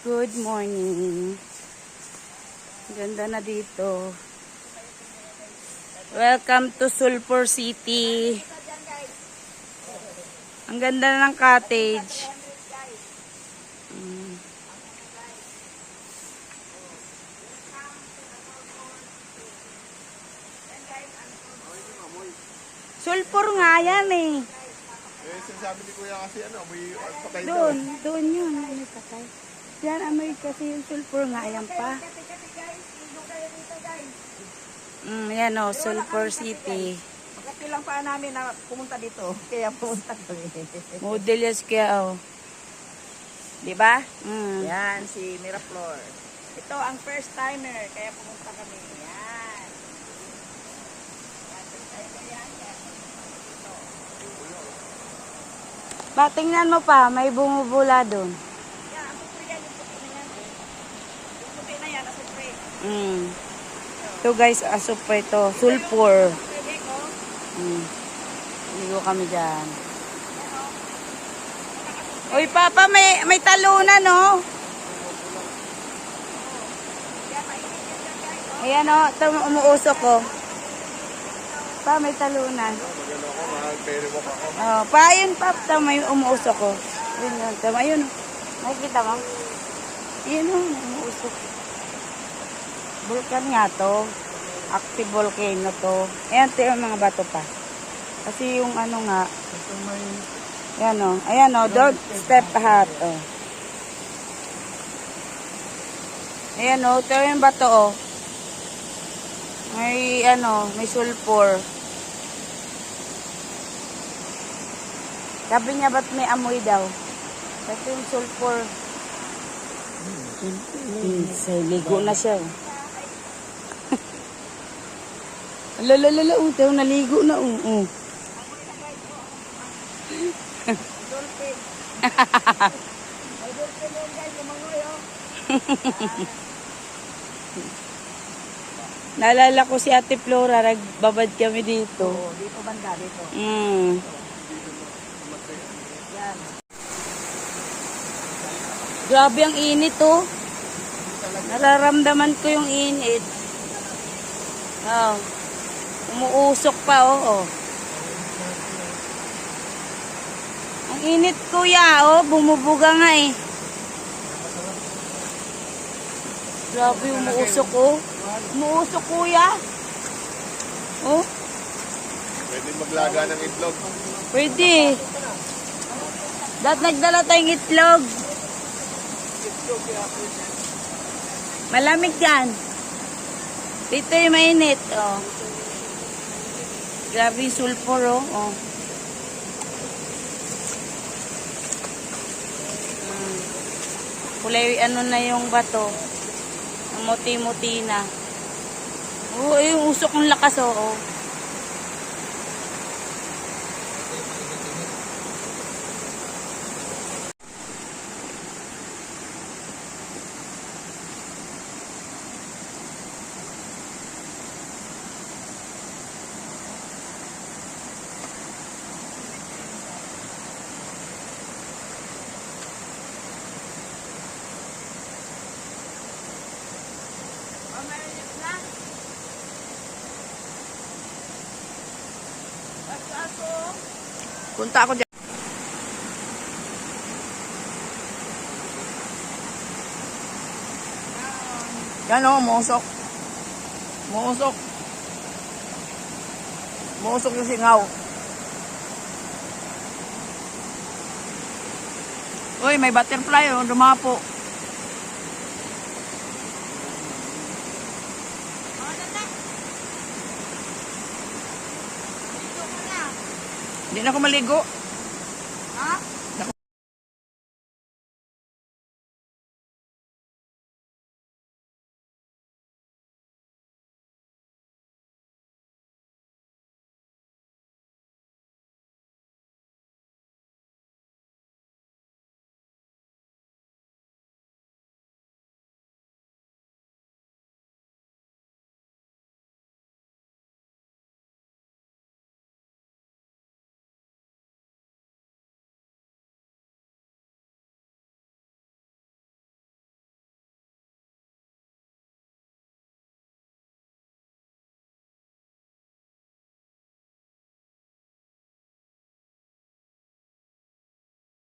Good morning. Ganda na dito. Welcome to Sulphur City. Ang ganda ng cottage. Sulphur nga yan eh. Sinasabi ni Kuya kasi may patay daw. Doon yun. May patay. Yan, amoy kasi yung sulphur nga. Ayan pa. Yan o, Sulphur City. Magkatilang pa namin na pumunta dito. Kaya pumunta kami. Model yes kaya o. Diba? Mm. Yan, si Miraflor. Ito ang first timer. Kaya pumunta kami. Yan. Tingnan mo pa, may bumubula doon. Yan, ang supre yan. Yung puti na yan. Yung puti na yan, ang supre. Ito guys, asupre ito. Sulphur. Pwede ko. Ligo kami dyan. Uy, Papa, may talunan, no? Ayan, o. Ito, umuusok, ko. Pa, may talunan. Magano ako, mahal-pere mo ako. Oh, pa, ayun, pa. Ito, may umuusok, ko. Ayun, ito, ayun. Nakikita mo? Ayun, o. Umuusok. Vulkan nga to. Active volcano to. Ayan, ito yung mga bato pa. Kasi yung ano nga. Ito may... Ayan o. Ayan o. Don't step hot. O. Ayan o. Ito yung bato o. May ano. May sulphur. Sabi niya ba't may amoy daw? Ito yung sulphur. Ligo na siya. Lalalala. Ito naligo na. Dolphin. May dolphin yun guys. Lumangoy oh. Naalala ko si Ate Flora. Nagbabad kami dito. Oo, dito banda. Dito. Yan. Grabe ang init oh. Nararamdaman ko yung init. Oh. Umuusok pa oh. Ang init kuya oh. Bumubuga nga eh. Grabe umuusok oh. Umuusok kuya. Oh. Pwede maglaga ng itlog. Pwede. Dapat nagdala tayong itlog. Malamig yan. Dito yung mainit. Oh. Grabe yung sulphur oh. Kulay ano na yung bato. Muti-muti na. Oh, yung usok ng lakas oh. Punta ako dyan. Yan o, muusok. Muusok. Muusok yung singaw. Uy, may butterfly o, dumapo. Hindi na ako maligo.